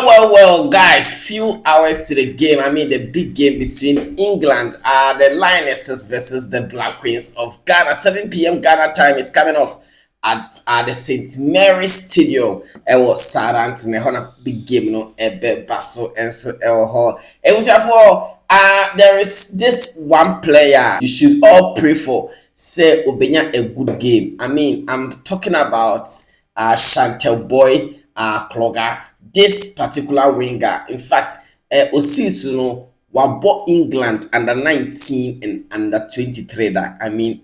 Well, guys, few hours to the game. I mean, the big game between England, the Lionesses versus the Black Queens of Ghana. 7 p.m. Ghana time. It's coming off at the St. Mary's Stadium. It was Sarant and a big game, Ebe Basso and so Hall. It was for there is this one player you should all pray for. Say Obenya a good game. I mean, I'm talking about Chantel Boy Clogger. This particular winger, in fact, Osisuno wabo England under 19 and under 23. I mean,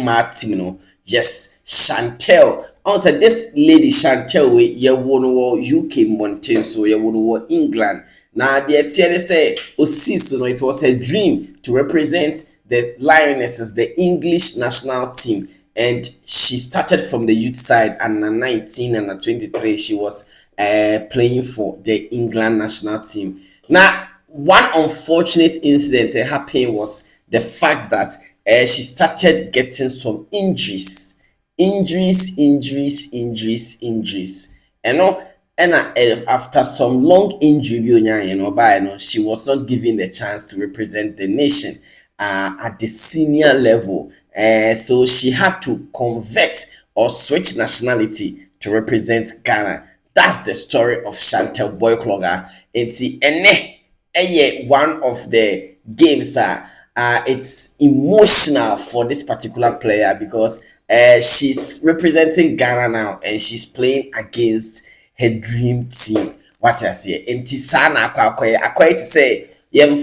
my team, yes, Chantel. Also, this lady Chantel, we won UK Mountain, so you won England. Now, the TNS say Osisuno, it was her dream to represent the Lionesses, the English national team, and she started from the youth side under 19 and under 23. She was playing for the England national team. Now, one unfortunate incident happened was the fact that she started getting some injuries. And after some long injury, she was not given the chance to represent the nation at the senior level. So she had to convert or switch nationality to represent Ghana. That's the story of Chantel Boy Clogger. It's one of the games. It's emotional for this particular player because she's representing Ghana now and she's playing against her dream team. What I say? Intisana akwaye to say,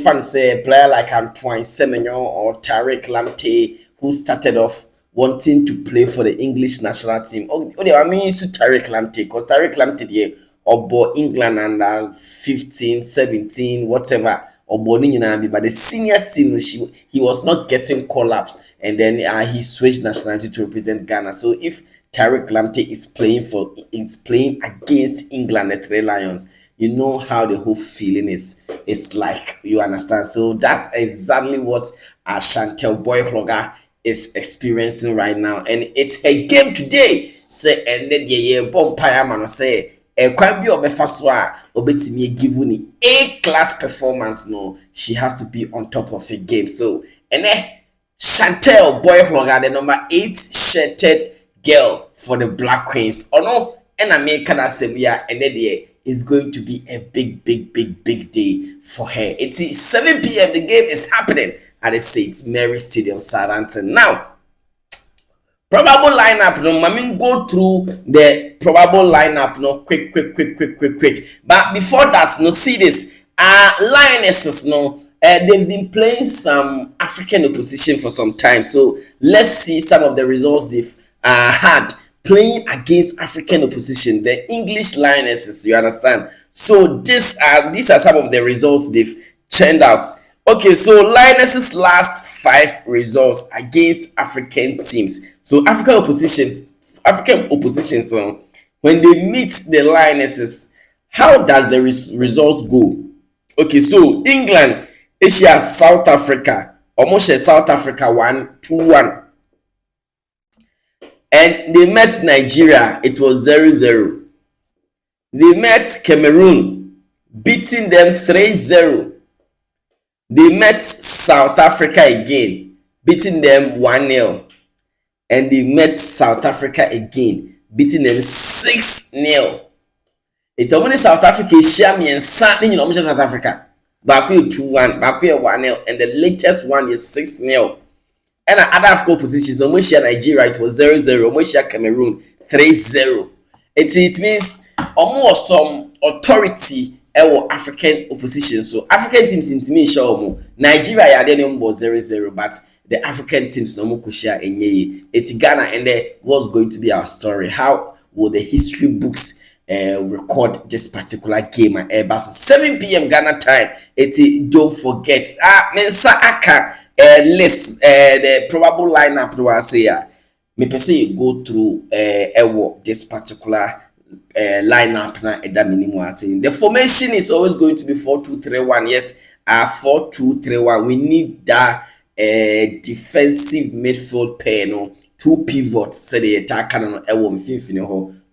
fan say player like Antoine Semenyo or Tariq Lamptey who started off wanting to play for the English national team. I mean, used to Tariq Lamptey because Tariq Lamptey or England under 15, 17, whatever. Or but the senior team, he was not getting call-ups, and then he switched nationality to represent Ghana. So if Tariq Lamptey is playing against England, the Three Lions, you know how the whole feeling is like. You understand? So that's exactly what Chantel Boy Clogger is experiencing right now, and it's a game today. Say and then the bonfire man say kwan bi obefa so a obetimi given A class performance. No, she has to be on top of a game. So and Chantel Boy Clogger, the number 8 shirted girl for the Black Queens. Oh no, and I make that same year, and then is going to be a big day for her. It's 7 p.m. The game is happening at the St. Mary's Stadium, Southampton. Now, probable lineup, go through the probable lineup, quick. But before that, see this. Lionesses, they've been playing some African opposition for some time. So let's see some of the results they've had playing against African opposition, the English Lionesses. You understand? So these are some of the results they've churned out. Okay, so Lionesses' last 5 results against African teams. So African oppositions, when they meet the Lionesses, how does the results go? Okay, so England, Asia, South Africa, almost South Africa 1-2-1. And they met Nigeria, it was 0-0. They met Cameroon, beating them 3-0. They met South Africa again, beating them 1-0. And they met South Africa again, beating them 6-0. It's only South Africa, Shami and Saturday, South Africa. Baku 2-1, Baku 1-0, and the latest one is 6-0. And other African positions, almost Nigeria, it was 0-0, almost Cameroon 3-0. It means almost some authority or African opposition. So African teams in me show Nigeria ya dey number 0-0, but the African teams no more share enye. It's Ghana, and what's going to be our story? How will the history books record this particular game at Airbus? 7 p.m. Ghana time. Don't forget. Mensa Aka list the probable lineup. Do I say me per se go through this particular lineup na eda minimum saying the formation is always going to be 4-2-3-1. Yes, 4-2-3-1. We need that defensive midfield pair, 2 pivots, so the attacker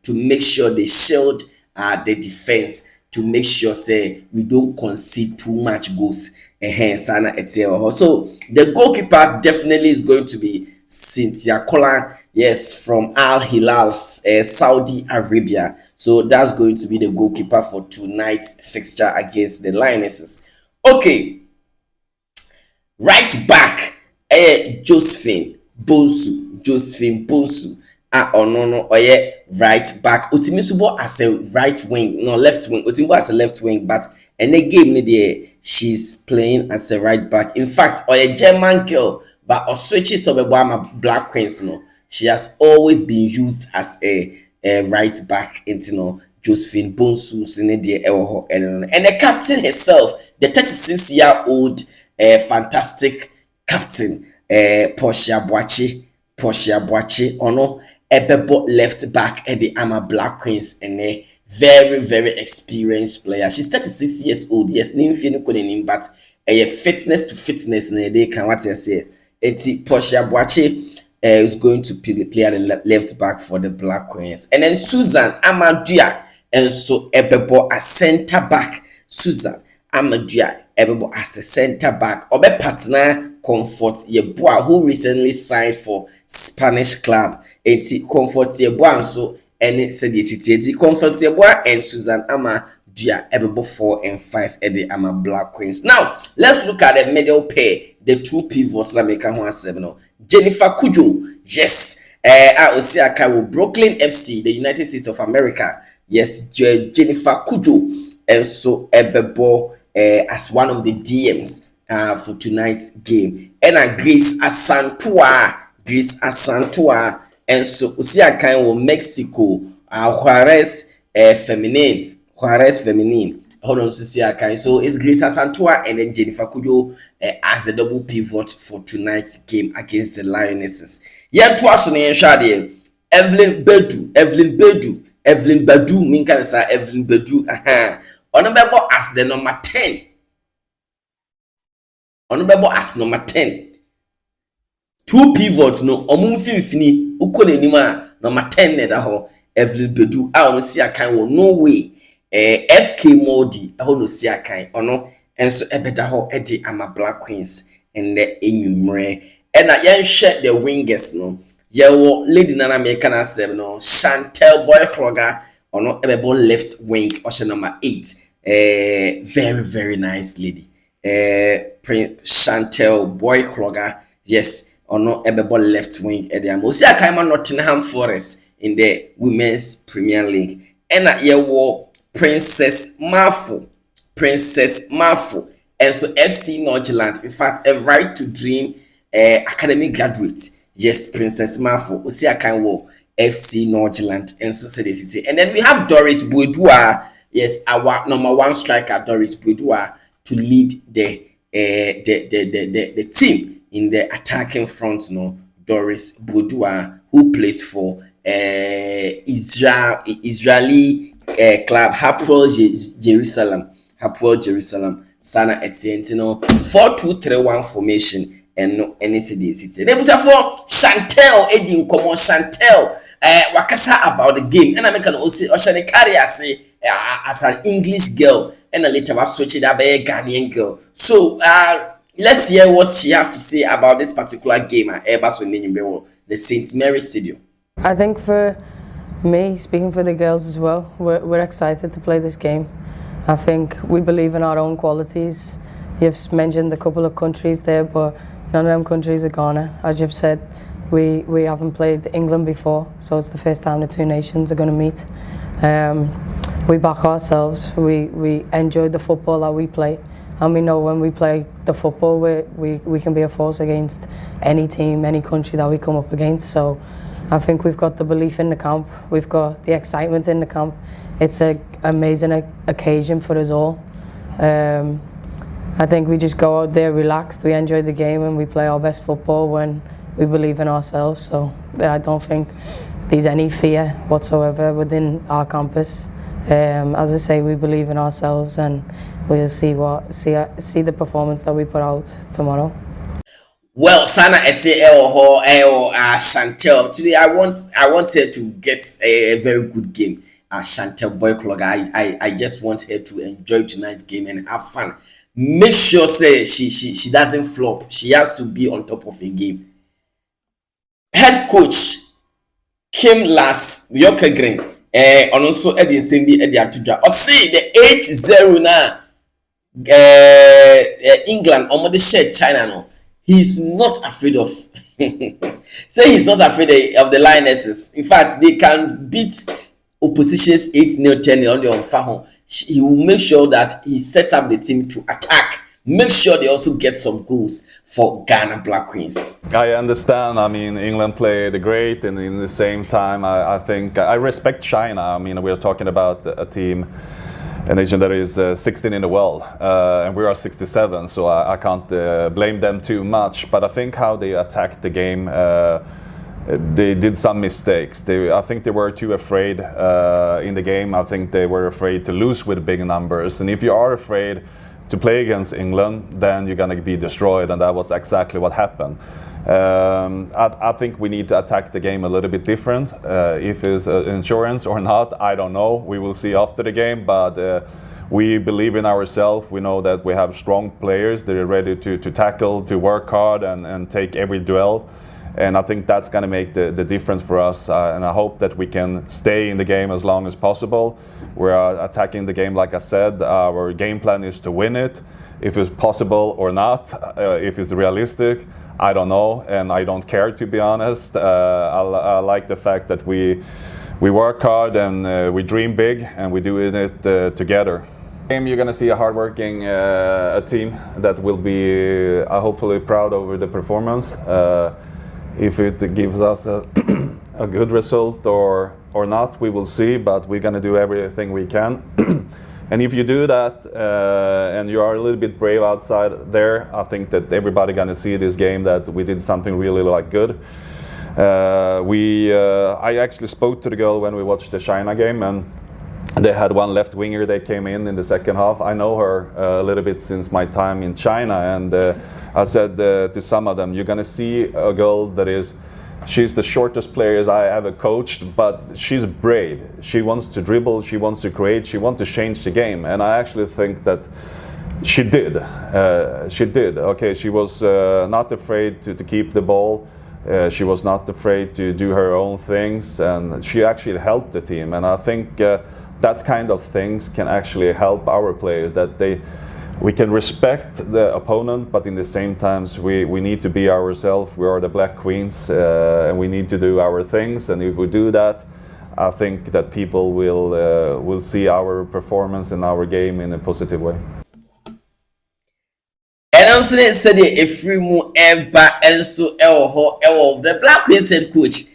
to make sure they shield the defense. to make sure say we don't concede too much goals. Sana Etiel. So the goalkeeper definitely is going to be Cynthia Kolan, yes, from Al Hilal, Saudi Arabia. So that's going to be the goalkeeper for tonight's fixture against the Lionesses. Okay, right back, Josephine Bonsu. No, right back. Otimi as a right wing, no left wing. Otimi as a left wing, but and the game there, she's playing as a right back. In fact, German girl, but or switches of a Black Queens, no. She has always been used as a right back into no Josephine Bonsu and the captain herself, the 36-year-old fantastic captain, Portia Boache ono ebebo left back at the Ama Black Queens and a very experienced player. She's 36 years old. Yes, name but a fitness to fitness na they can what I say. Portia Boache is going to play at the left back for the Black Queens. And then Susan Amadua and so ebebo a center back. Susan Amadua ebebo as a center back. Obe partner Comfort Yeboah, who recently signed for Spanish club. Comfort Yeboah so and said the city Comfort Yeboah and Susan Amadua ebebo 4 and 5 at the Ama Black Queens. Now let's look at the middle pair, the two pivots that make a 7. Jennifer Kujo, yes, Osiaka with Brooklyn FC, the United States of America. Yes, Jennifer Kujo, and so ebebo as one of the DMs for tonight's game. And Grace Asantua, and so Osiaka with Mexico, Juarez Feminine. Hold on to see Akai. So it's Grace Asantua and then Jennifer Kujo as the double pivot for tonight's game against the Lionesses. Yeah, twice on the shade. Evelyn Badu, mean can say Evelyn Badu. Honorable as the number 10. Honorable as number 10. Two pivots no omunfini ukone nima number 10 neda ho Evelyn Badu. I don't see Akai no way. FK Modi no see akan ono enso ebeda ho edi Ama Black Queens and the enyumre and na yen share the wingers no ye wo lady nana me kana 7 no Chantel Boy Kroger ono ebebo left wing or number 8 very nice lady Prince Chantel Boy Kroger, yes, ono ebebo left wing edi Ama see akan ma Nottingham Forest in the Women's Premier League and na ye wo Princess Marfo, and so FC Nordjylland. In fact, a right to dream academy graduate. Yes, Princess Marfo. We see a kind of FC Nordjylland, and so say this. And then we have Doris Boudoir. Yes, our number 1 striker, Doris Boudoir, to lead the team in the attacking front. No, Doris Boudoir, who plays for Israeli club Hapoel Jerusalem. Sana Etientino 4-2-3-1 formation and no anything city. They for Chantel Eddie Komo Chantel wakasa about the game and I make an also Oshane carry as an English girl and a later was switch it up a Ghanaian girl. So let's hear what she has to say about this particular game at the St. Mary Stadium. I think for me, speaking for the girls as well, we're excited to play this game. I think we believe in our own qualities. You've mentioned a couple of countries there, but none of them countries are Ghana. As you've said, we haven't played England before, so it's the first time the two nations are going to meet. We back ourselves. We enjoy the football that we play, and we know when we play the football, we can be a force against any team, any country that we come up against. So I think we've got the belief in the camp, we've got the excitement in the camp. It's an amazing occasion for us all. I think we just go out there relaxed, we enjoy the game and we play our best football when we believe in ourselves. So I don't think there's any fear whatsoever within our campus. As I say, we believe in ourselves and we'll see the performance that we put out tomorrow. Well, Sana Ete Chantel. Today I want her to get a very good game. Chantel Boy Clog. I just want her to enjoy tonight's game and have fun. Make sure say she doesn't flop. She has to be on top of a game. Head coach Kim Las Yoka Green. On also Eddie Cindy Eddie Atuja. Or see the 8-0 now. England almost shared China no. He's not afraid of say he's not afraid of the Lionesses. In fact, they can beat oppositions 8-0, 10-0 on their own. He will make sure that he sets up the team to attack. Make sure they also get some goals for Ghana Black Queens. I understand. I mean, England played great, and in the same time, I think I respect China. I mean, we're talking about a team, a nation that is 16 in the world, and we are 67, so I can't blame them too much. But I think how they attacked the game, they did some mistakes. I think they were too afraid in the game. I think they were afraid to lose with big numbers. And if you are afraid to play against England, then you're going to be destroyed, and that was exactly what happened. I think we need to attack the game a little bit different. If it's insurance or not, I don't know. We will see after the game, but we believe in ourselves. We know that we have strong players. They're ready to tackle, to work hard and take every duel. And I think that's going to make the difference for us. And I hope that we can stay in the game as long as possible. We're attacking the game, like I said. Our game plan is to win it. If it's possible or not, if it's realistic, I don't know, and I don't care, to be honest. I like the fact that we work hard and we dream big, and we do it together. You're going to see a hardworking team that will be hopefully proud over the performance. If it gives us a good result or not, we will see, but we're going to do everything we can. And if you do that and you are a little bit brave outside there, I think that everybody going to see this game that we did something really good. I actually spoke to the girl when we watched the China game, and they had one left winger that came in the second half. I know her a little bit since my time in China, and I said to some of them, you're going to see a girl that she's the shortest player I ever coached, but she's brave. She wants to dribble, she wants to create, she wants to change the game. And I actually think that she did. Okay, she was not afraid to keep the ball. She was not afraid to do her own things, and she actually helped the team. And I think that kind of things can actually help our players, that we can respect the opponent, but in the same times we need to be ourselves. We are the Black Queens, and we need to do our things. And if we do that, I think that people will see our performance and our game in a positive way. And I'm saying if we move ever also the Black Queens head coach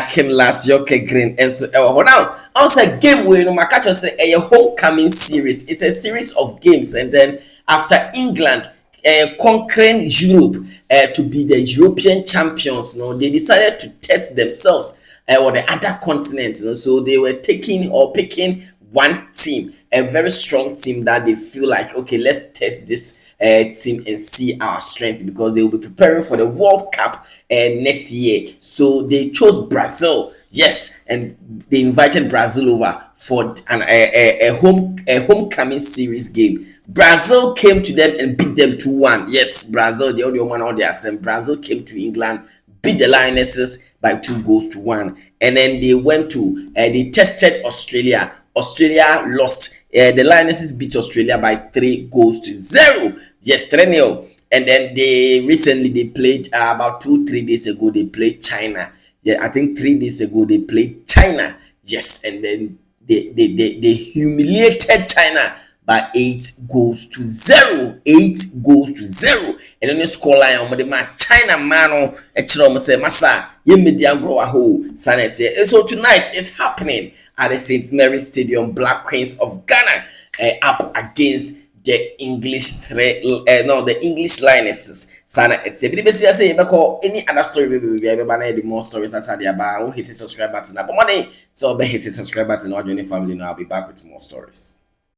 Kim Las Yoka Green and so now also game where no catch us a homecoming series. It's a series of games, and then after England conquering Europe to be the European champions, they decided to test themselves or the other continents. So they were picking one team, a very strong team that they feel like, okay, let's test this team and see our strength, because they will be preparing for the World Cup next year. So they chose Brazil, yes, and they invited Brazil over for a homecoming series game. Brazil came to them and beat them 2-1. Yes, Brazil, the only one on their same. Brazil came to England, beat the Lionesses by 2-1, and then they went to they tested Australia. Australia lost. The Lionesses beat Australia by 3-0. Yes, 3-0. And then they played about 2-3 days ago. They played China. Yeah, I think 3 days ago they played China. Yes, and then they humiliated China by 8-0. 8-0. And then the scoreline on the man China man say massa ye media grow a whole sanet. So tonight is happening at the St. Mary's Stadium. Black Queens of Ghana up against the English Lionesses. Sana it's a bit say any other story we the more stories as they about hit the subscribe button. But money so hit the subscribe button or join the family now. I'll be back with more stories.